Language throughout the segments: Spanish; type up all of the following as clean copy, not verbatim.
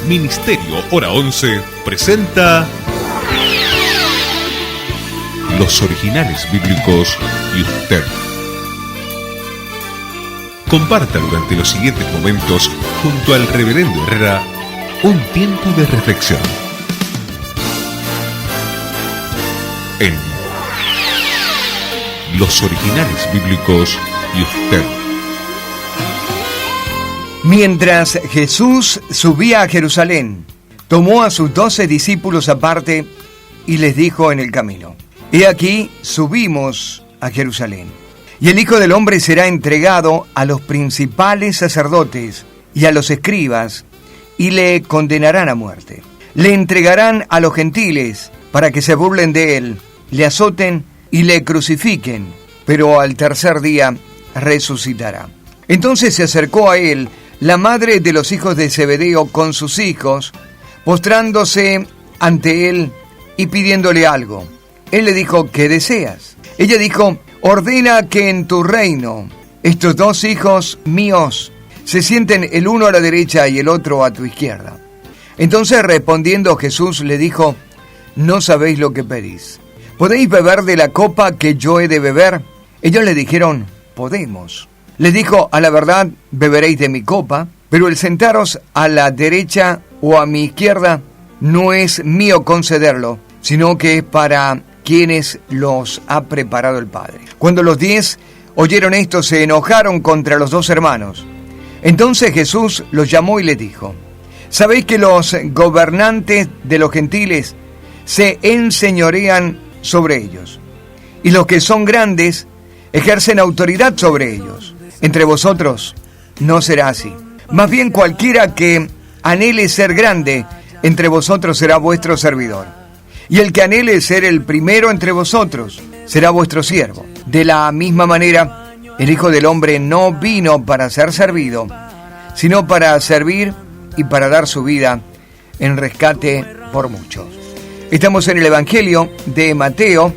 Ministerio Hora 11 presenta Los Originales Bíblicos y usted. Comparta durante los siguientes momentos junto al Reverendo Herrera un tiempo de reflexión en Los Originales Bíblicos y usted. Mientras Jesús subía a Jerusalén, tomó a sus 12 discípulos aparte y les dijo en el camino: He aquí, subimos a Jerusalén, y el Hijo del Hombre será entregado a los principales sacerdotes y a los escribas, y le condenarán a muerte. Le entregarán a los gentiles para que se burlen de él, le azoten y le crucifiquen, pero al tercer día resucitará. Entonces se acercó a él la madre de los hijos de Zebedeo con sus hijos, postrándose ante él y pidiéndole algo. Él le dijo: ¿qué deseas? Ella dijo: ordena que en tu reino estos 2 hijos míos se sienten el uno a la derecha y el otro a tu izquierda. Entonces respondiendo Jesús le dijo: no sabéis lo que pedís. ¿Podéis beber de la copa que yo he de beber? Ellos le dijeron: podemos. Les dijo: a la verdad beberéis de mi copa, pero el sentaros a la derecha o a mi izquierda no es mío concederlo, sino que es para quienes los ha preparado el Padre. Cuando los 10 oyeron esto, se enojaron contra los 2 hermanos. Entonces Jesús los llamó y les dijo: ¿sabéis que los gobernantes de los gentiles se enseñorean sobre ellos, y los que son grandes ejercen autoridad sobre ellos? Entre vosotros no será así. Más bien cualquiera que anhele ser grande entre vosotros será vuestro servidor. Y el que anhele ser el primero entre vosotros será vuestro siervo. De la misma manera, el Hijo del Hombre no vino para ser servido, sino para servir y para dar su vida en rescate por muchos. Estamos en el Evangelio de Mateo,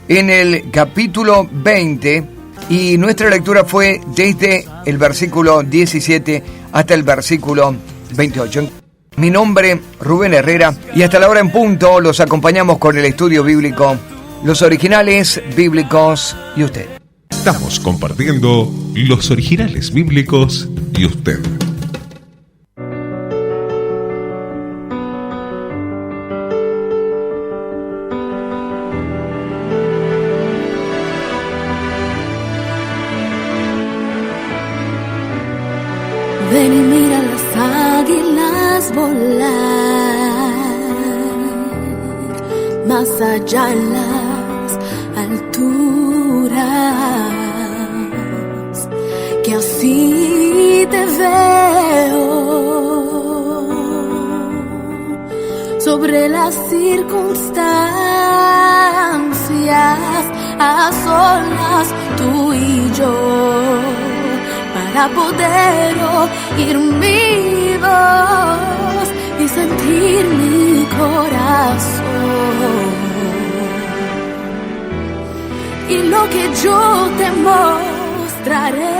en el capítulo 20, y nuestra lectura fue desde el versículo 17 hasta el versículo 28. Mi nombre, Rubén Herrera, y hasta la hora en punto los acompañamos con el estudio bíblico, Los Originales Bíblicos y usted. Estamos compartiendo Los Originales Bíblicos y usted. Ven y mira las águilas volar, más allá en las alturas, que así te veo sobre las circunstancias, a solas tú y yo, para poder oír mi voz y sentir mi corazón. Y lo que yo te mostraré,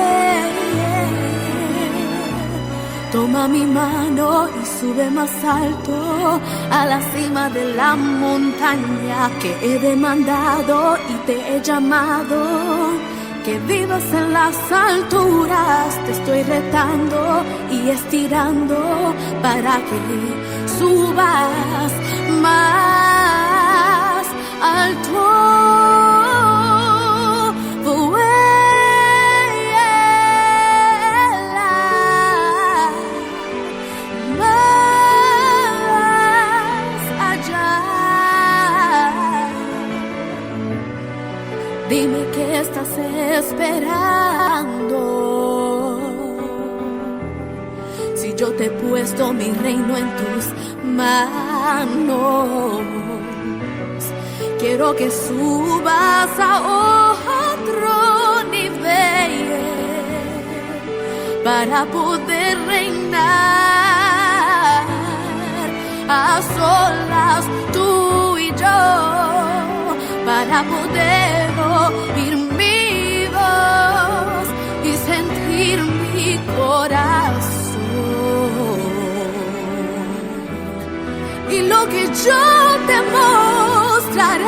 toma mi mano y sube más alto a la cima de la montaña que he demandado y te he llamado. Que vivas en las alturas, te estoy retando y estirando para que subas más alto. Dime qué estás esperando. Si yo te he puesto mi reino en tus manos, quiero que subas a otro nivel para poder reinar a solas tú y yo, para poder oír mi voz y sentir mi corazón. lo que yo te mostraré.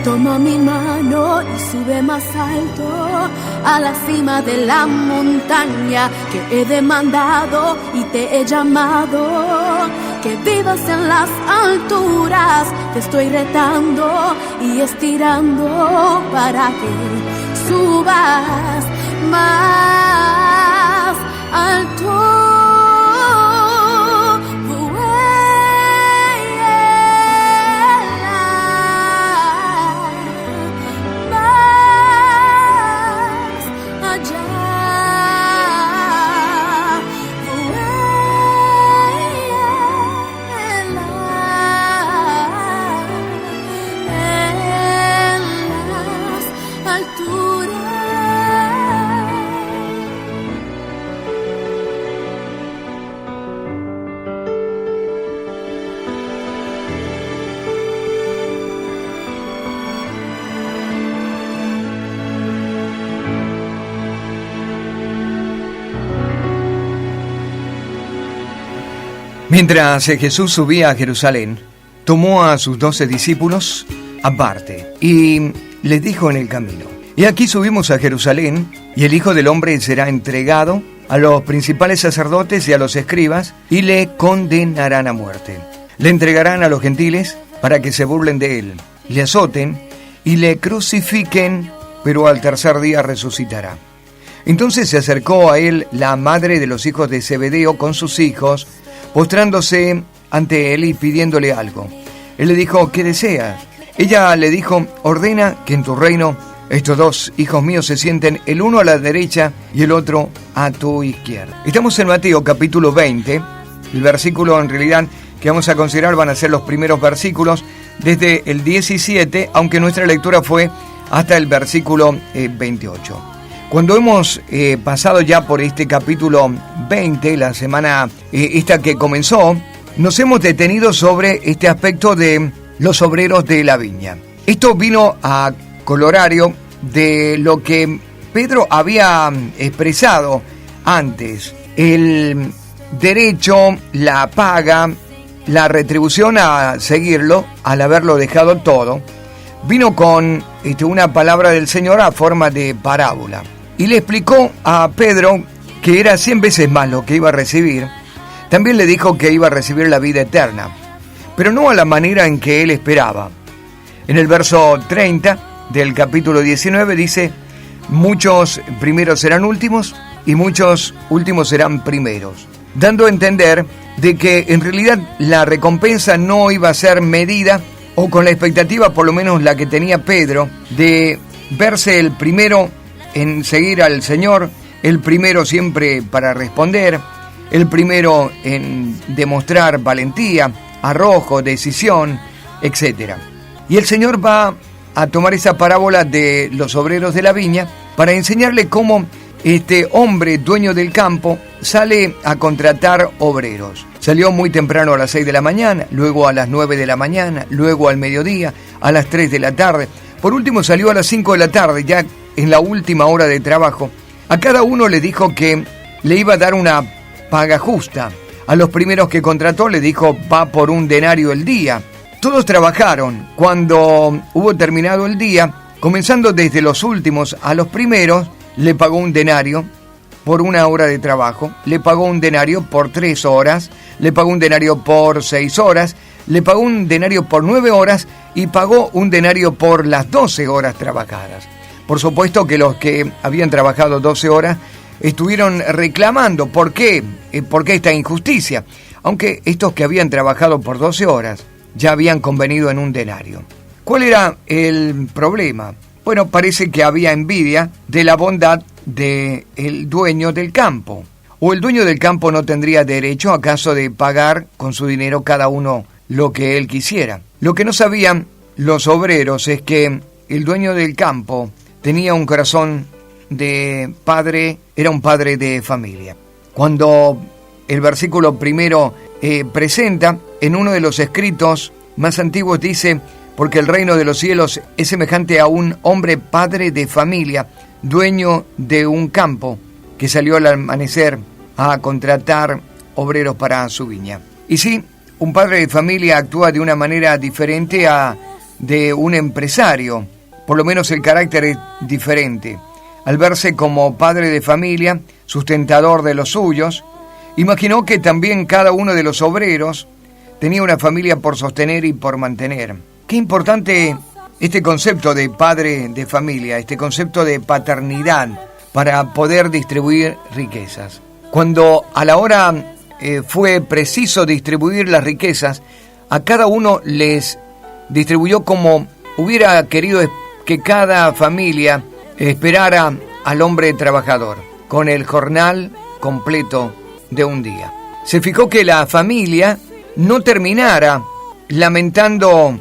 Toma mi mano y sube más alto a la cima de la montaña que he demandado y te he llamado. Que vivas en las alturas, te estoy retando y estirando para que subas más alto. Mientras Jesús subía a Jerusalén, tomó a sus 12 discípulos aparte y les dijo en el camino: y aquí subimos a Jerusalén, y el Hijo del Hombre será entregado a los principales sacerdotes y a los escribas, y le condenarán a muerte. Le entregarán a los gentiles para que se burlen de él, le azoten y le crucifiquen, pero al tercer día resucitará. Entonces se acercó a él la madre de los hijos de Zebedeo con sus hijos, postrándose ante él y pidiéndole algo. Él le dijo: ¿qué deseas? Ella le dijo: ordena que en tu reino estos 2 hijos míos se sienten, el uno a la derecha y el otro a tu izquierda. Estamos en Mateo capítulo 20, el versículo en realidad que vamos a considerar van a ser los primeros versículos desde el 17, aunque nuestra lectura fue hasta el versículo 28. Cuando hemos pasado ya por este capítulo 20, la semana esta que comenzó, nos hemos detenido sobre este aspecto de los obreros de la viña. Esto vino a colorario de lo que Pedro había expresado antes: el derecho, la paga, la retribución a seguirlo, al haberlo dejado todo. Vino con una palabra del Señor a forma de parábola. Y le explicó a Pedro que era 100 veces más lo que iba a recibir. También le dijo que iba a recibir la vida eterna, pero no a la manera en que él esperaba. En el verso 30 del capítulo 19 dice: muchos primeros serán últimos y muchos últimos serán primeros, dando a entender de que en realidad la recompensa no iba a ser medida, o con la expectativa, por lo menos la que tenía Pedro, de verse el primero en seguir al Señor, el primero siempre para responder, el primero en demostrar valentía, arrojo, decisión, etc. Y el Señor va a tomar esa parábola de los obreros de la viña para enseñarle cómo este hombre dueño del campo sale a contratar obreros. Salió muy temprano a las 6 de la mañana, luego a las 9 de la mañana, luego al mediodía, a las 3 de la tarde. Por último salió a las 5 de la tarde, ya en la última hora de trabajo. A cada uno le dijo que le iba a dar una paga justa. A los primeros que contrató le dijo: va por 1 denario el día. Todos trabajaron. Cuando hubo terminado el día, comenzando desde los últimos a los primeros, le pagó 1 denario por 1 hora de trabajo, le pagó 1 denario por 3 horas, le pagó 1 denario por 6 horas, le pagó 1 denario por 9 horas y pagó 1 denario por las 12 horas trabajadas. Por supuesto que los que habían trabajado 12 horas estuvieron reclamando ¿por qué esta injusticia? Aunque estos que habían trabajado por 12 horas ya habían convenido en 1 denario. ¿Cuál era el problema? Bueno, parece que había envidia de la bondad del dueño del campo. ¿O el dueño del campo no tendría derecho acaso de pagar con su dinero cada uno lo que él quisiera? Lo que no sabían los obreros es que el dueño del campo tenía un corazón de padre, era un padre de familia. Cuando el versículo primero presenta, en uno de los escritos más antiguos dice: porque el reino de los cielos es semejante a un hombre padre de familia, dueño de un campo, que salió al amanecer a contratar obreros para su viña. Y sí, un padre de familia actúa de una manera diferente a de un empresario. Por lo menos el carácter es diferente. Al verse como padre de familia, sustentador de los suyos, imaginó que también cada uno de los obreros tenía una familia por sostener y por mantener. Qué importante este concepto de padre de familia, este concepto de paternidad para poder distribuir riquezas. Cuando a la hora fue preciso distribuir las riquezas, a cada uno les distribuyó como hubiera querido que cada familia esperara al hombre trabajador, con el jornal completo de un día. Se fijó que la familia no terminara lamentando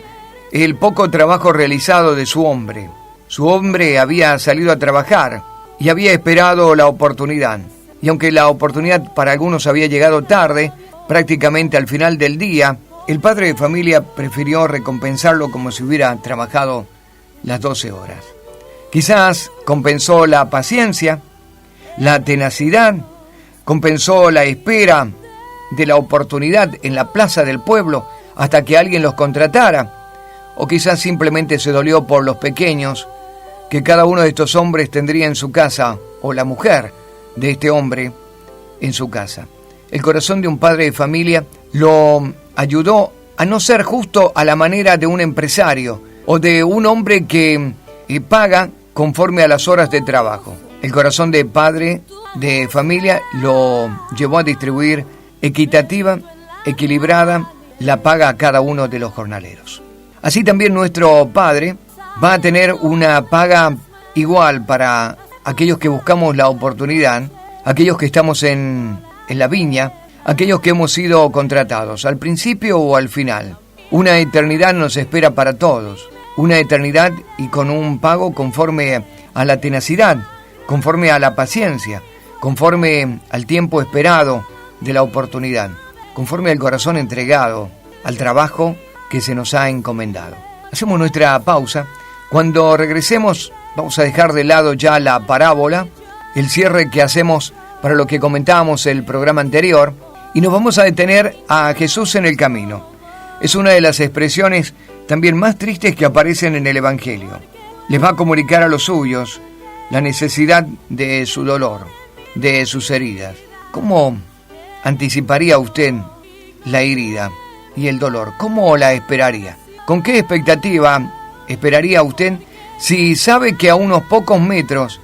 el poco trabajo realizado de su hombre. Su hombre había salido a trabajar y había esperado la oportunidad. Y aunque la oportunidad para algunos había llegado tarde, prácticamente al final del día, el padre de familia prefirió recompensarlo como si hubiera trabajado las 12 horas. Quizás compensó la paciencia, la tenacidad, compensó la espera de la oportunidad en la plaza del pueblo hasta que alguien los contratara, o quizás simplemente se dolió por los pequeños que cada uno de estos hombres tendría en su casa, o la mujer de este hombre en su casa. El corazón de un padre de familia lo ayudó a no ser justo a la manera de un empresario o de un hombre que paga conforme a las horas de trabajo. El corazón de padre de familia lo llevó a distribuir equitativa, equilibrada, la paga a cada uno de los jornaleros. Así también nuestro Padre va a tener una paga igual para aquellos que buscamos la oportunidad, aquellos que estamos en la viña, aquellos que hemos sido contratados, al principio o al final. Una eternidad nos espera para todos, una eternidad y con un pago conforme a la tenacidad, conforme a la paciencia, conforme al tiempo esperado de la oportunidad, conforme al corazón entregado al trabajo que se nos ha encomendado. Hacemos nuestra pausa. Cuando regresemos vamos a dejar de lado ya la parábola, el cierre que hacemos para lo que comentábamos el programa anterior, y nos vamos a detener a Jesús en el camino. Es una de las expresiones también más tristes que aparecen en el Evangelio. Les va a comunicar a los suyos la necesidad de su dolor, de sus heridas. ¿Cómo anticiparía usted la herida y el dolor? ¿Cómo la esperaría? ¿Con qué expectativa esperaría usted si sabe que a unos pocos metros,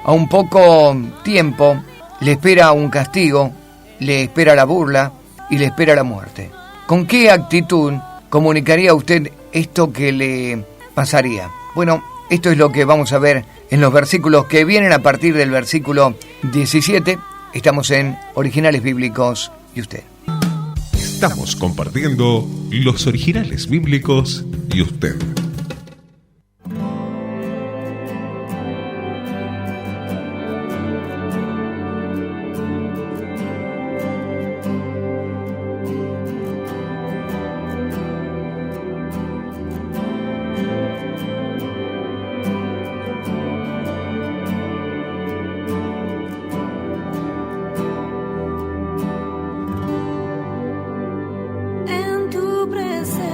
a un poco tiempo, le espera un castigo, le espera la burla y le espera la muerte? ¿Con qué actitud comunicaría usted esto que le pasaría? Bueno, esto es lo que vamos a ver en los versículos que vienen a partir del versículo 17. Estamos en Originales Bíblicos y usted. Estamos compartiendo los originales bíblicos y usted. En tu presencia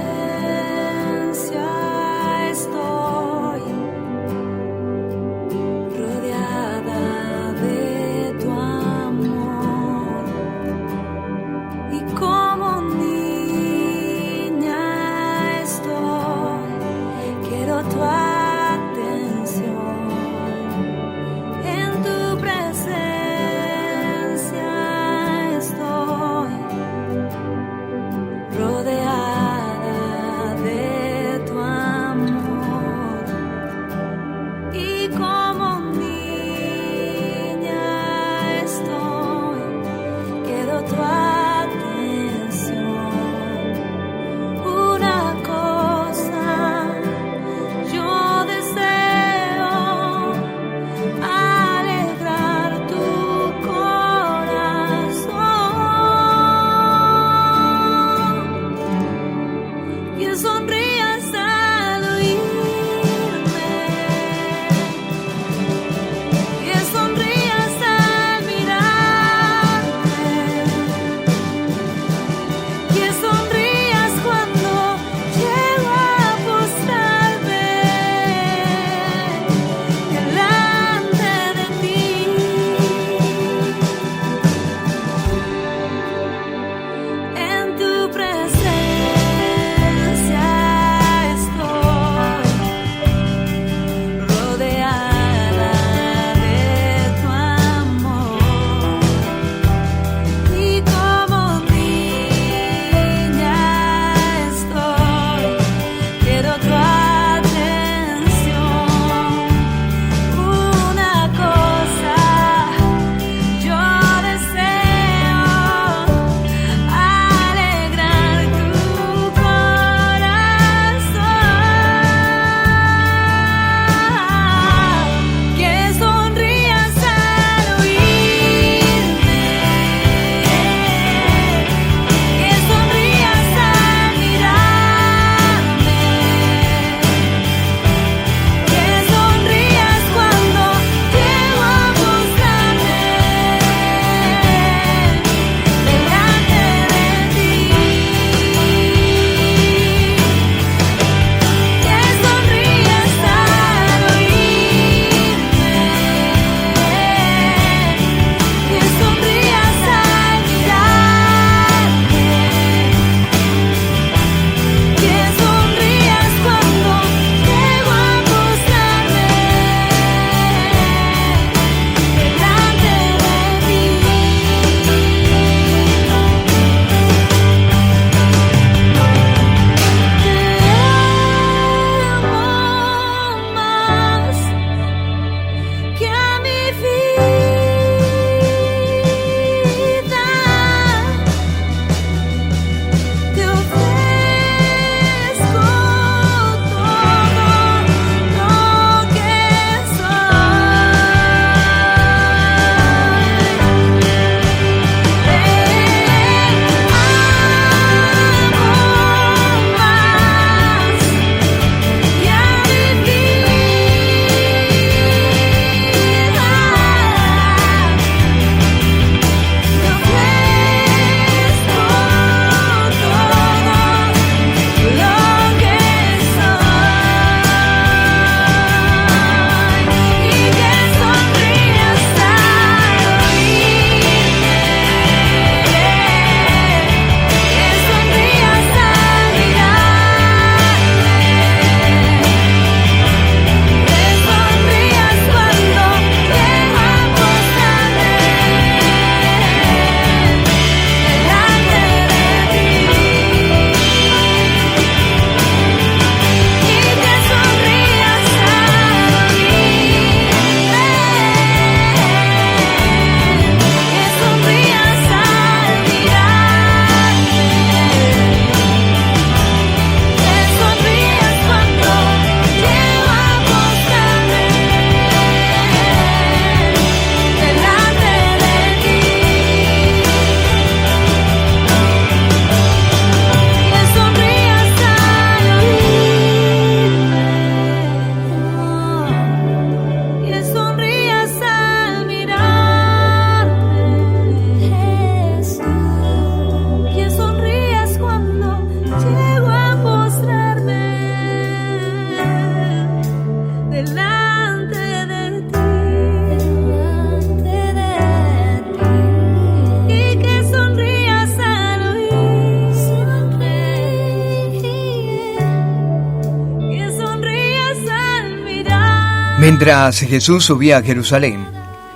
Mientras Jesús subía a Jerusalén,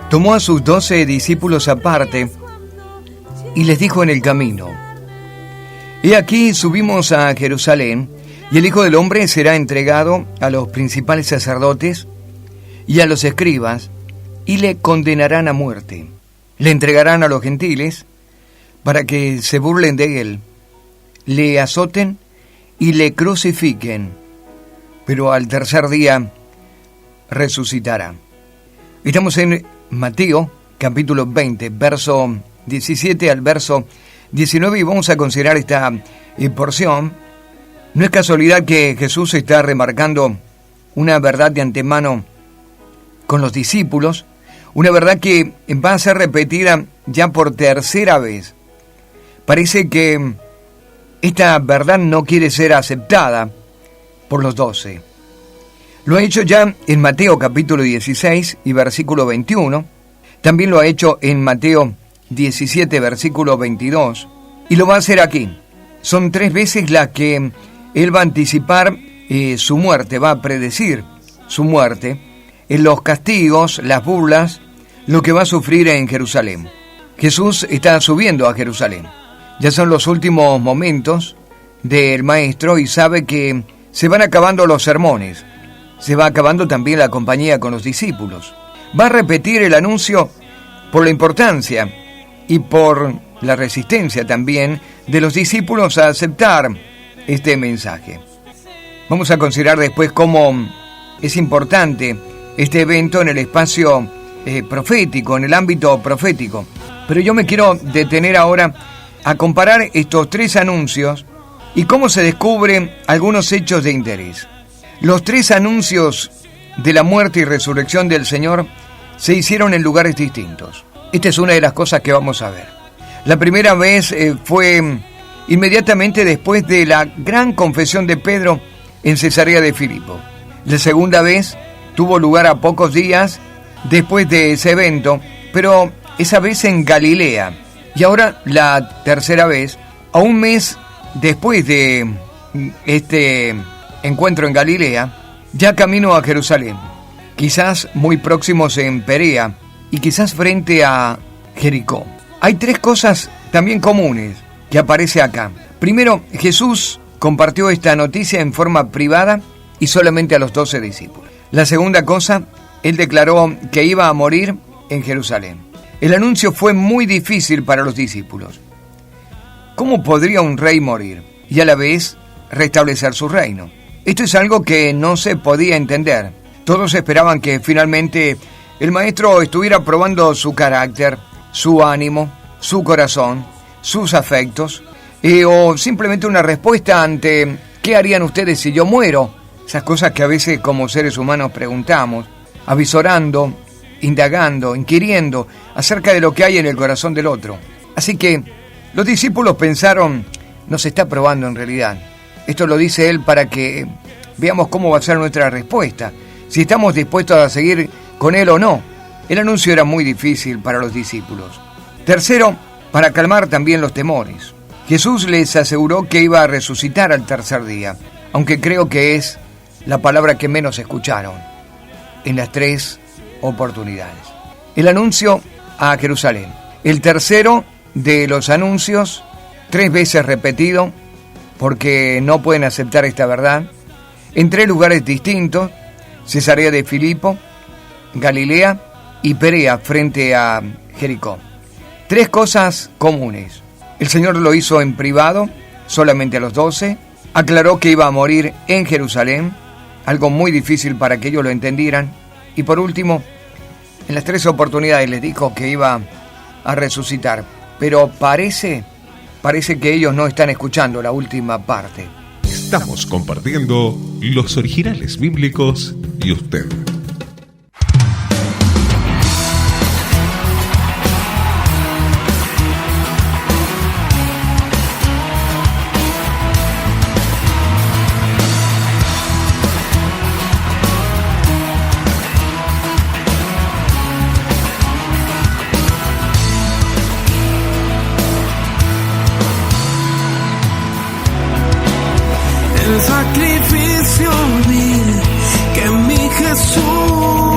tomó a sus 12 discípulos aparte y les dijo en el camino: He aquí subimos a Jerusalén, y el Hijo del Hombre será entregado a los principales sacerdotes y a los escribas, y le condenarán a muerte. Le entregarán a los gentiles para que se burlen de él, le azoten y le crucifiquen, pero al tercer día resucitará. Estamos en Mateo, capítulo 20, verso 17 al verso 19, y vamos a considerar esta porción. No es casualidad que Jesús está remarcando una verdad de antemano con los discípulos, una verdad que va a ser repetida ya por tercera vez. Parece que esta verdad no quiere ser aceptada por los 12. Lo ha hecho ya en Mateo capítulo 16 y versículo 21. También lo ha hecho en Mateo 17, versículo 22. Y lo va a hacer aquí. Son 3 veces las que él va a anticipar su muerte, va a predecir su muerte, en los castigos, las burlas, lo que va a sufrir en Jerusalén. Jesús está subiendo a Jerusalén. Ya son los últimos momentos del Maestro y sabe que se van acabando los sermones. Se va acabando también la compañía con los discípulos. Va a repetir el anuncio por la importancia y por la resistencia también de los discípulos a aceptar este mensaje. Vamos a considerar después cómo es importante este evento en el espacio profético, en el ámbito profético. Pero yo me quiero detener ahora a comparar estos 3 anuncios y cómo se descubren algunos hechos de interés. Los 3 anuncios de la muerte y resurrección del Señor se hicieron en lugares distintos. Esta es una de las cosas que vamos a ver. La primera vez fue inmediatamente después de la gran confesión de Pedro en Cesarea de Filipo. La segunda vez tuvo lugar a pocos días después de ese evento, pero esa vez en Galilea. Y ahora la tercera vez, a un mes después de este encuentro en Galilea, ya camino a Jerusalén, quizás muy próximos en Perea y quizás frente a Jericó. Hay 3 cosas también comunes que aparece acá. Primero, Jesús compartió esta noticia en forma privada y solamente a los 12 discípulos. La segunda cosa, él declaró que iba a morir en Jerusalén. El anuncio fue muy difícil para los discípulos. ¿Cómo podría un rey morir y a la vez restablecer su reino? Esto es algo que no se podía entender. Todos esperaban que finalmente el Maestro estuviera probando su carácter, su ánimo, su corazón, sus afectos, o simplemente una respuesta ante ¿qué harían ustedes si yo muero? Esas cosas que a veces como seres humanos preguntamos, avisorando, indagando, inquiriendo acerca de lo que hay en el corazón del otro. Así que los discípulos pensaron, nos está probando en realidad. Esto lo dice él para que veamos cómo va a ser nuestra respuesta, si estamos dispuestos a seguir con él o no. El anuncio era muy difícil para los discípulos. Tercero, para calmar también los temores. Jesús les aseguró que iba a resucitar al tercer día, aunque creo que es la palabra que menos escucharon en las 3 oportunidades. El anuncio a Jerusalén. El tercero de los anuncios, 3 veces repetido, porque no pueden aceptar esta verdad, en 3 lugares distintos: Cesarea de Filipo, Galilea y Perea frente a Jericó. 3 cosas comunes. El Señor lo hizo en privado, solamente a los 12, aclaró que iba a morir en Jerusalén, algo muy difícil para que ellos lo entendieran, y por último, en las 3 oportunidades les dijo que iba a resucitar, pero parece que ellos no están escuchando la última parte. Estamos compartiendo los originales bíblicos y usted. El sacrificio vil que mi Jesús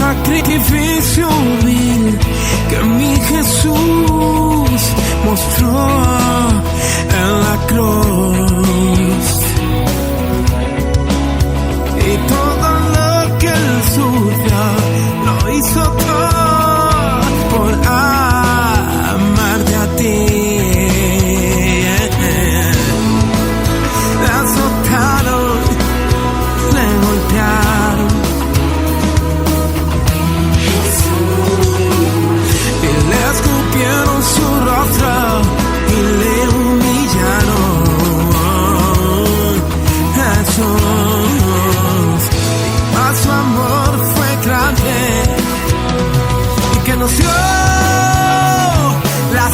sacrificio vil que mi Jesús mostró en la cruz. Y todo lo que Él sufrió lo hizo todo por amarte a ti. Le azotaron, le golpearon y le escupieron su rostro y le humillaron. Jesús, mas su amor fue grande y que nos dio la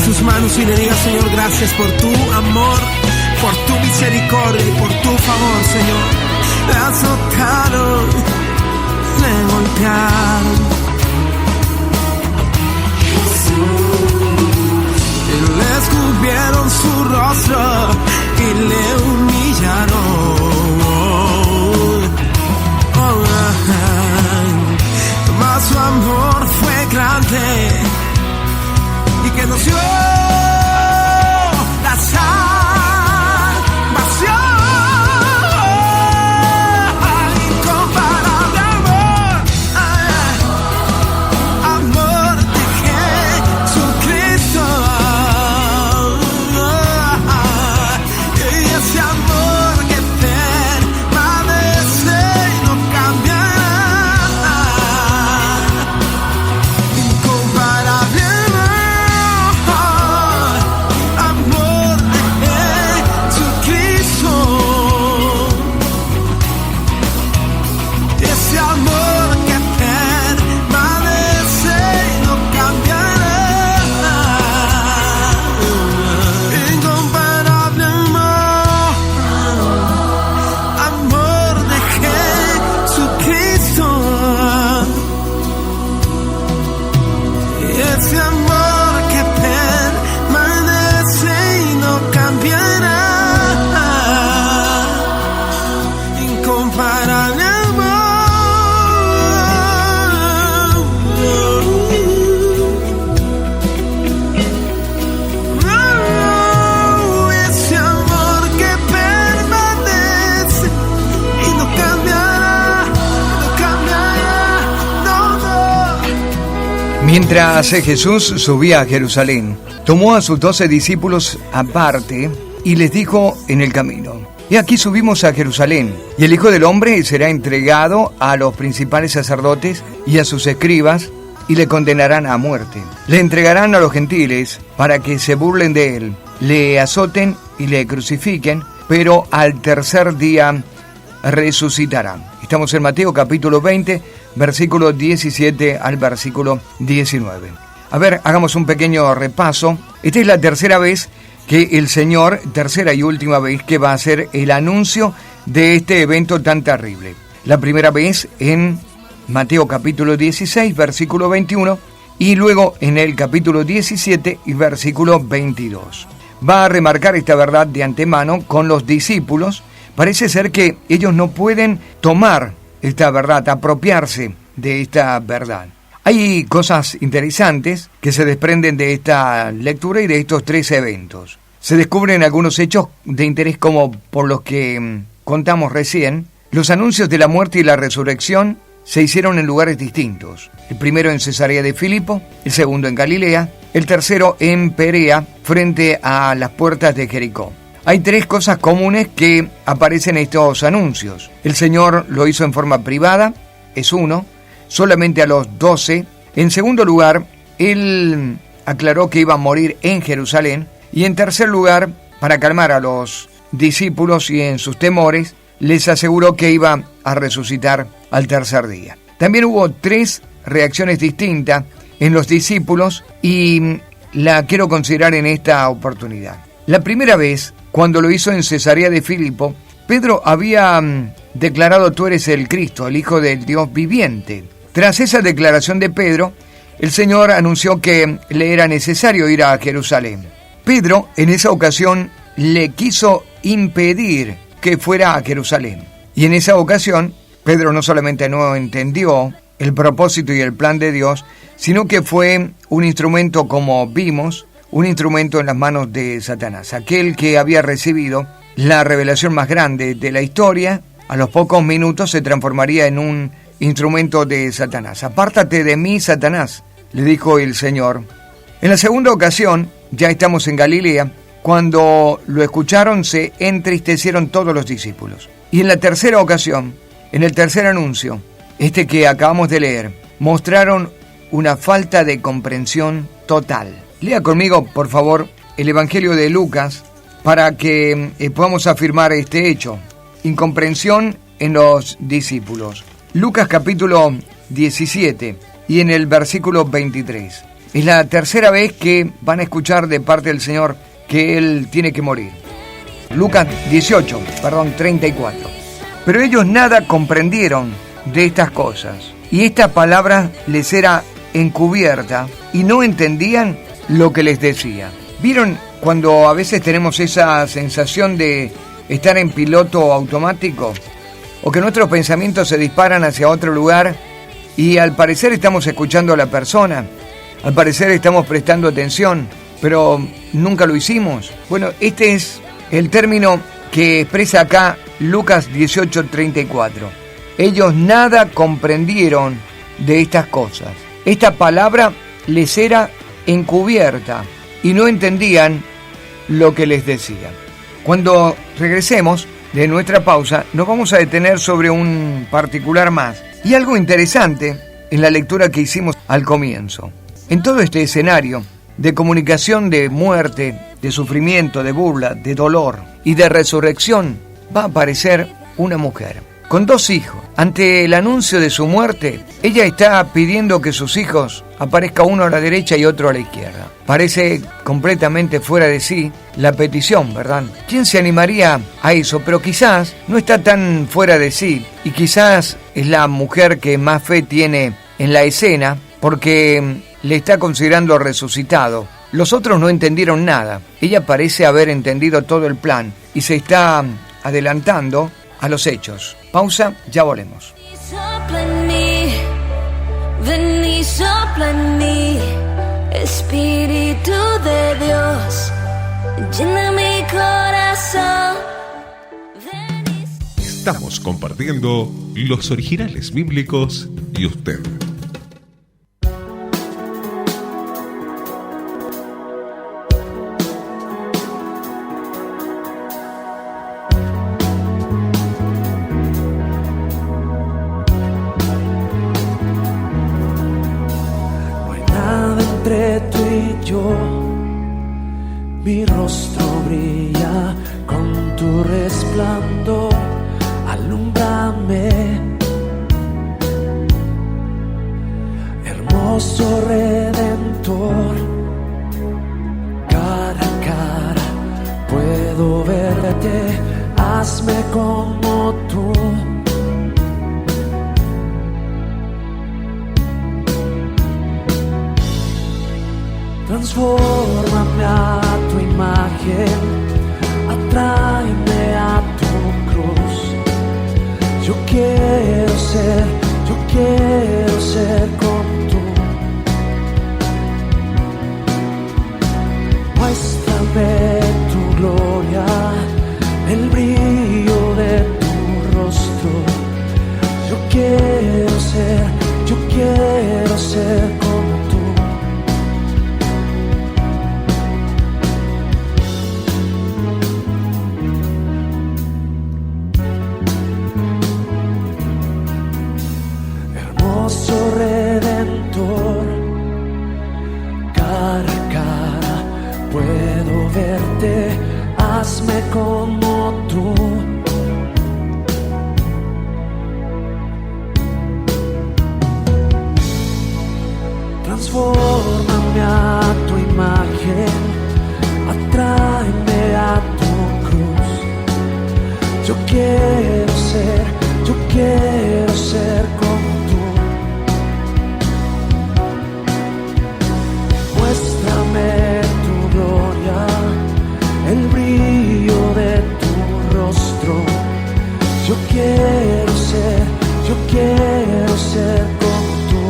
sus manos y le diga: Señor, gracias por tu amor, por tu misericordia y por tu favor, Señor. Le azotaron, le golpearon y le escupieron su rostro y le humillaron. Mas su amor fue grande y que nos dio la salvación. Incomparable amor, amor de Jesucristo. Y ese amor que permanece y no cambiará. Incomparable Mientras Jesús subía a Jerusalén, tomó a sus 12 discípulos aparte y les dijo en el camino: Y aquí subimos a Jerusalén, y el Hijo del Hombre será entregado a los principales sacerdotes y a sus escribas, y le condenarán a muerte. Le entregarán a los gentiles para que se burlen de él, le azoten y le crucifiquen, pero al tercer día resucitará. Estamos en Mateo capítulo 20, versículo 17 al versículo 19. A ver, hagamos un pequeño repaso. Esta es la tercera vez que el Señor, tercera y última vez, que va a hacer el anuncio de este evento tan terrible. La primera vez en Mateo capítulo 16, versículo 21, y luego en el capítulo 17 y versículo 22. Va a remarcar esta verdad de antemano con los discípulos. Parece ser que ellos no pueden tomar esta verdad, apropiarse de esta verdad. Hay cosas interesantes que se desprenden de esta lectura y de estos tres eventos. Se descubren algunos hechos de interés como por los que contamos recién. Los anuncios de la muerte y la resurrección se hicieron en lugares distintos. El primero en Cesarea de Filipo, el segundo en Galilea, el tercero en Perea, frente a las puertas de Jericó. Hay 3 cosas comunes que aparecen en estos anuncios. El Señor lo hizo en forma privada, es uno, solamente a los 12. En segundo lugar, Él aclaró que iba a morir en Jerusalén. Y en tercer lugar, para calmar a los discípulos y en sus temores, les aseguró que iba a resucitar al tercer día. También hubo 3 reacciones distintas en los discípulos y la quiero considerar en esta oportunidad. La primera vez, cuando lo hizo en Cesarea de Filipo, Pedro había declarado: tú eres el Cristo, el Hijo del Dios viviente. Tras esa declaración de Pedro, el Señor anunció que le era necesario ir a Jerusalén. Pedro, en esa ocasión, le quiso impedir que fuera a Jerusalén. Y en esa ocasión, Pedro no solamente no entendió el propósito y el plan de Dios, sino que fue un instrumento, como vimos, un instrumento en las manos de Satanás. Aquel que había recibido la revelación más grande de la historia, a los pocos minutos se transformaría en un instrumento de Satanás. Apártate de mí, Satanás, le dijo el Señor. En la segunda ocasión, ya estamos en Galilea, cuando lo escucharon se entristecieron todos los discípulos. Y en la tercera ocasión, en el tercer anuncio, este que acabamos de leer, mostraron una falta de comprensión total. Lea conmigo, por favor, el Evangelio de Lucas para que podamos afirmar este hecho. Incomprensión en los discípulos. Lucas capítulo 17 y en el versículo 23. Es la tercera vez que van a escuchar de parte del Señor que Él tiene que morir. Lucas 34. Pero ellos nada comprendieron de estas cosas, y esta palabra les era encubierta, y no entendían lo que les decía. ¿Vieron cuando a veces tenemos esa sensación de estar en piloto automático? O que nuestros pensamientos se disparan hacia otro lugar y al parecer estamos escuchando a la persona, al parecer estamos prestando atención, pero nunca lo hicimos. Bueno, este es el término que expresa acá Lucas 18:34. Ellos nada comprendieron de estas cosas. Esta palabra les era encubierta y no entendían lo que les decía. Cuando regresemos de nuestra pausa, nos vamos a detener sobre un particular más y algo interesante en la lectura que hicimos al comienzo. En todo este escenario de comunicación de muerte, de sufrimiento, de burla, de dolor y de resurrección, va a aparecer una mujer con 2 hijos. Ante el anuncio de su muerte, ella está pidiendo que sus hijos aparezca uno a la derecha y otro a la izquierda. Parece completamente fuera de sí la petición, ¿verdad? ¿Quién se animaría a eso? Pero quizás no está tan fuera de sí y quizás es la mujer que más fe tiene en la escena porque le está considerando resucitado. Los otros no entendieron nada. Ella parece haber entendido todo el plan y se está adelantando a los hechos. Pausa, ya volvemos. Ven y sopla en mí, Espíritu de Dios, llena mi corazón. Estamos compartiendo los originales bíblicos y usted. Mi rostro brilla con tu resplandor, alúmbrame, hermoso Redentor. Cara a cara puedo verte, hazme como tú. Transfórmame a tu imagen, atráeme a tu cruz. Yo quiero ser como tú. Muéstrame tu gloria, el brillo de tu rostro. Yo quiero ser quiero ser como tú. Hermoso Redentor, cara a cara puedo verte, hazme como tú. Transfórmame a tu imagen, atráeme a tu cruz. Yo quiero ser como tú. Muéstrame tu gloria, el brillo de tu rostro. Yo quiero ser como tú.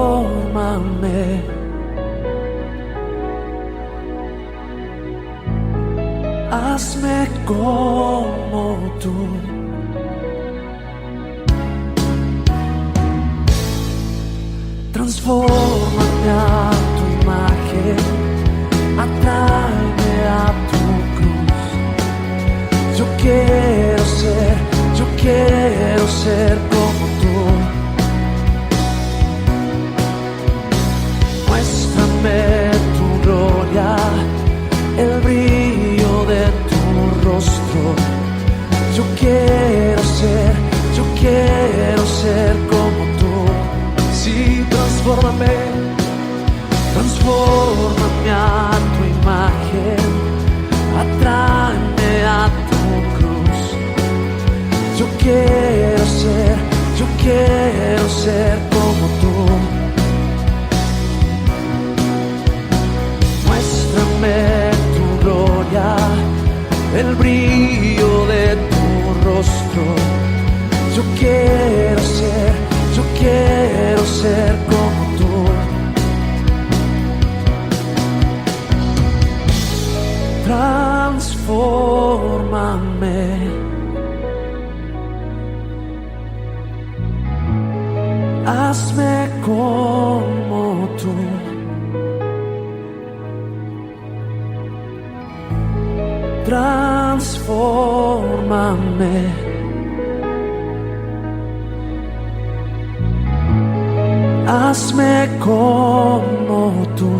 Transfórmame, hazme como tú. Transfórmame a tu imagen, atráeme a tu cruz. Yo quiero ser como tú. Muéstrame tu gloria, el brillo de tu rostro. Yo quiero ser como tú. Sí, transfórmame a tu imagen, atráeme a tu cruz. Yo quiero ser como tú. Muéstrame tu gloria, el brillo de tu rostro. Yo quiero ser como tú. Transfórmame, hazme como tú. Transfórmame, hazme como tú.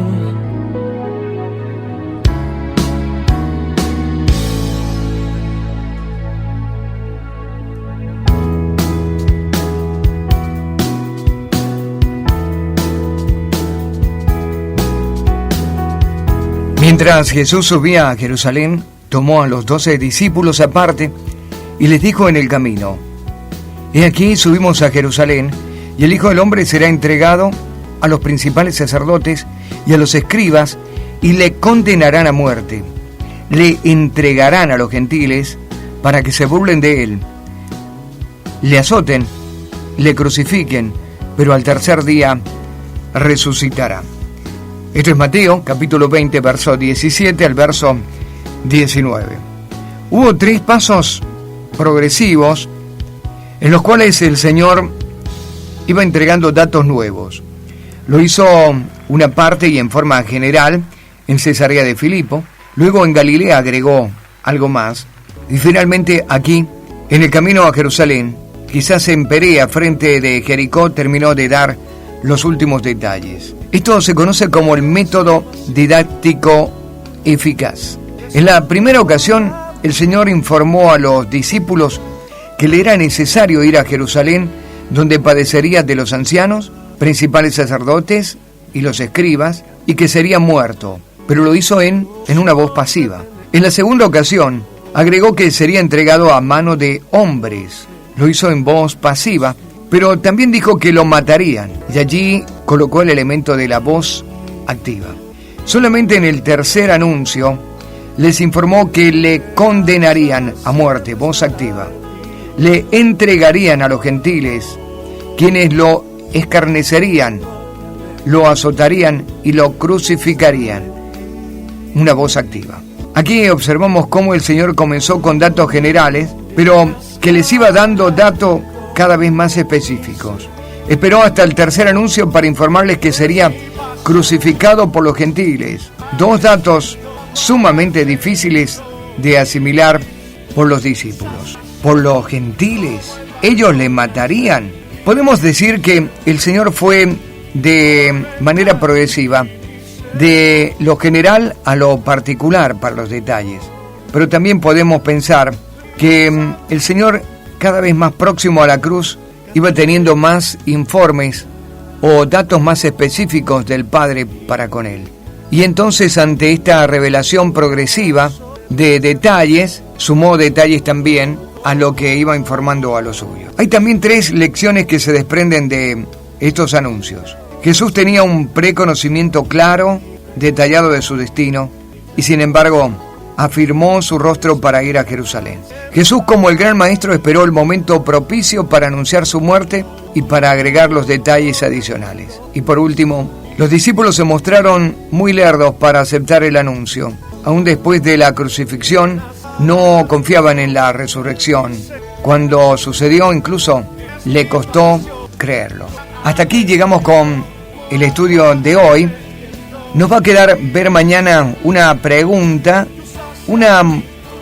Mientras Jesús subía a Jerusalén, tomó a los 12 discípulos aparte y les dijo en el camino: He aquí subimos a Jerusalén, y el Hijo del Hombre será entregado a los principales sacerdotes y a los escribas, y le condenarán a muerte. Le entregarán a los gentiles para que se burlen de él, le azoten, le crucifiquen, pero al tercer día resucitará. Esto es Mateo, capítulo 20, verso 17 al verso 19. Hubo 3 pasos progresivos en los cuales el Señor iba entregando datos nuevos. Lo hizo una parte y en forma general en Cesarea de Filipo, luego en Galilea agregó algo más, y finalmente aquí, en el camino a Jerusalén, quizás en Perea, frente de Jericó, terminó de dar los últimos detalles. Esto se conoce como el método didáctico eficaz. En la primera ocasión, el Señor informó a los discípulos que le era necesario ir a Jerusalén, donde padecería de los ancianos, principales sacerdotes y los escribas, y que sería muerto, pero lo hizo en una voz pasiva. En la segunda ocasión, agregó que sería entregado a mano de hombres. Lo hizo en voz pasiva, pero también dijo que lo matarían, y allí colocó el elemento de la voz activa. Solamente en el tercer anuncio les informó que le condenarían a muerte, voz activa. Le entregarían a los gentiles, quienes lo escarnecerían, lo azotarían y lo crucificarían. Una voz activa. Aquí observamos cómo el Señor comenzó con datos generales, pero que les iba dando datos cada vez más específicos. Esperó hasta el tercer anuncio para informarles que sería crucificado por los gentiles. Dos datos sumamente difíciles de asimilar por los discípulos. Por los gentiles, ellos le matarían. Podemos decir que el Señor fue de manera progresiva, de lo general a lo particular para los detalles. Pero también podemos pensar que el Señor, cada vez más próximo a la cruz, iba teniendo más informes o datos más específicos del Padre para con él. Y entonces, ante esta revelación progresiva de detalles, sumó detalles también a lo que iba informando a los suyos. Hay también 3 lecciones que se desprenden de estos anuncios. Jesús tenía un preconocimiento claro, detallado de su destino, y sin embargo afirmó su rostro para ir a Jerusalén. Jesús, como el gran maestro, esperó el momento propicio para anunciar su muerte y para agregar los detalles adicionales. Y por último, los discípulos se mostraron muy lerdos para aceptar el anuncio. Aún después de la crucifixión, no confiaban en la resurrección. Cuando sucedió, incluso le costó creerlo. Hasta aquí llegamos con el estudio de hoy. Nos va a quedar ver mañana una pregunta. Una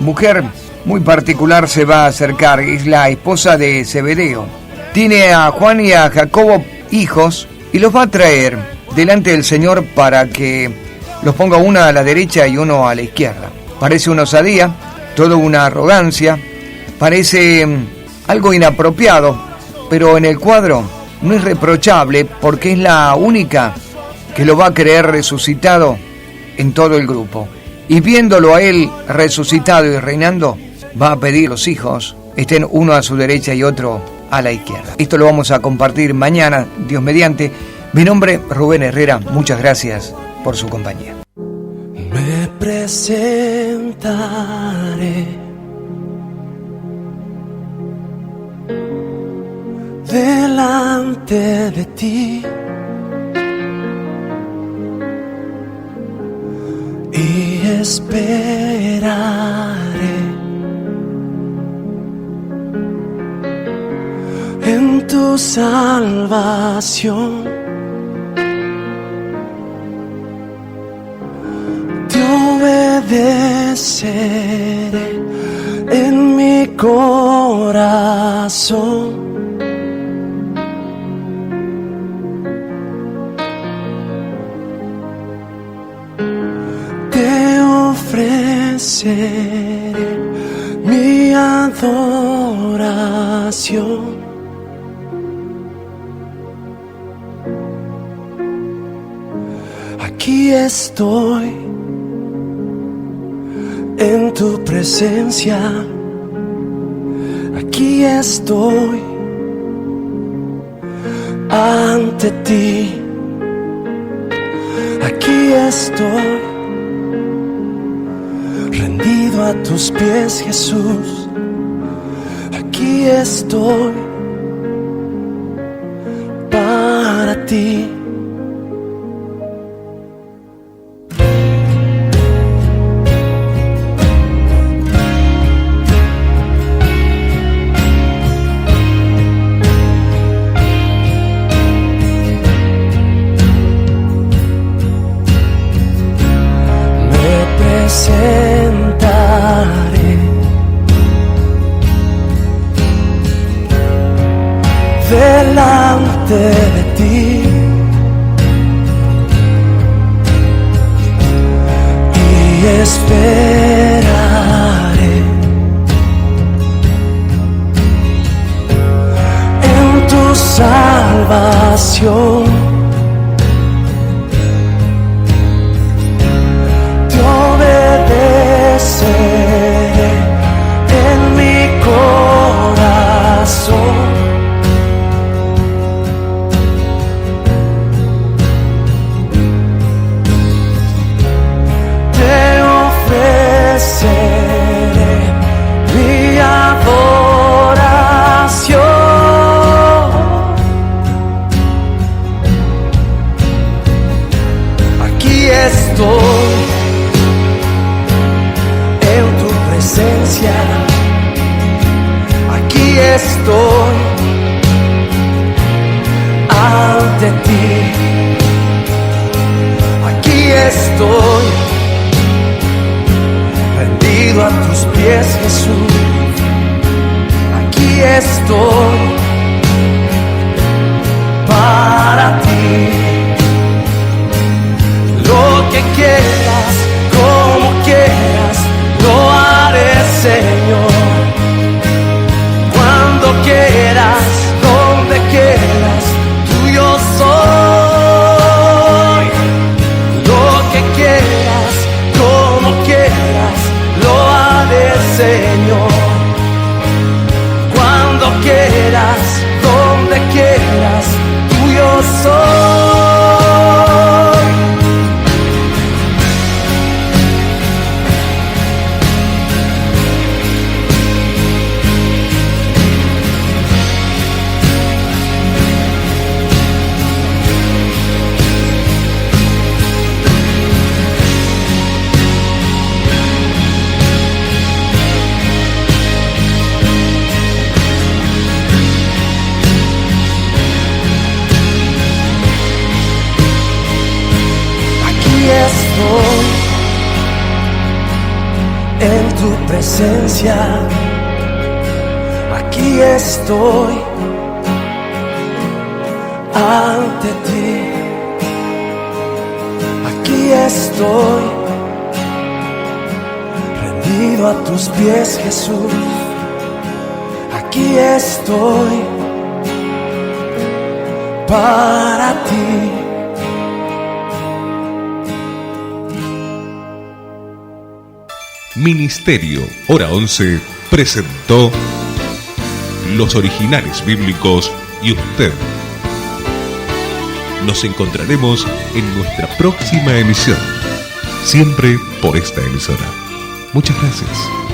mujer muy particular se va a acercar, es la esposa de Zebedeo. Tiene a Juan y a Jacobo hijos y los va a traer delante del Señor para que los ponga uno a la derecha y uno a la izquierda. Parece una osadía, toda una arrogancia, parece algo inapropiado, pero en el cuadro no es reprochable porque es la única que lo va a creer resucitado en todo el grupo. Y viéndolo a él resucitado y reinando, va a pedir a los hijos estén uno a su derecha y otro a la izquierda. Esto lo vamos a compartir mañana, Dios mediante. Mi nombre, Rubén Herrera. Muchas gracias por su compañía. Me presentaré delante de ti y esperaré en tu salvación. Te obedeceré en mi corazón. Ofreceré mi adoración. Aquí estoy en tu presencia. Aquí estoy ante ti. Aquí estoy rendido a tus pies, Jesús. Aquí estoy para ti. Sentaré delante de ti y esperaré en tu salvación. Te obedeceré corazón. Te ofreceré mi adoración. Aquí estoy en tu presencia. Aquí estoy ante ti. Aquí estoy rendido a tus pies, Jesús. Aquí estoy para ti. Lo que quieras, como quieras, lo haré, Señor. Cuando quieras, donde quieras, tuyo soy. Lo que quieras, como quieras, lo haré, Señor. Cuando quieras, donde quieras, tuyo soy. Estoy en tu presencia. Aquí estoy ante ti. Aquí estoy rendido a tus pies, Jesús. Aquí estoy para ti. Ministerio Hora 11 presentó Los Originales Bíblicos y usted. Nos encontraremos en nuestra próxima emisión, siempre por esta emisora. Muchas gracias.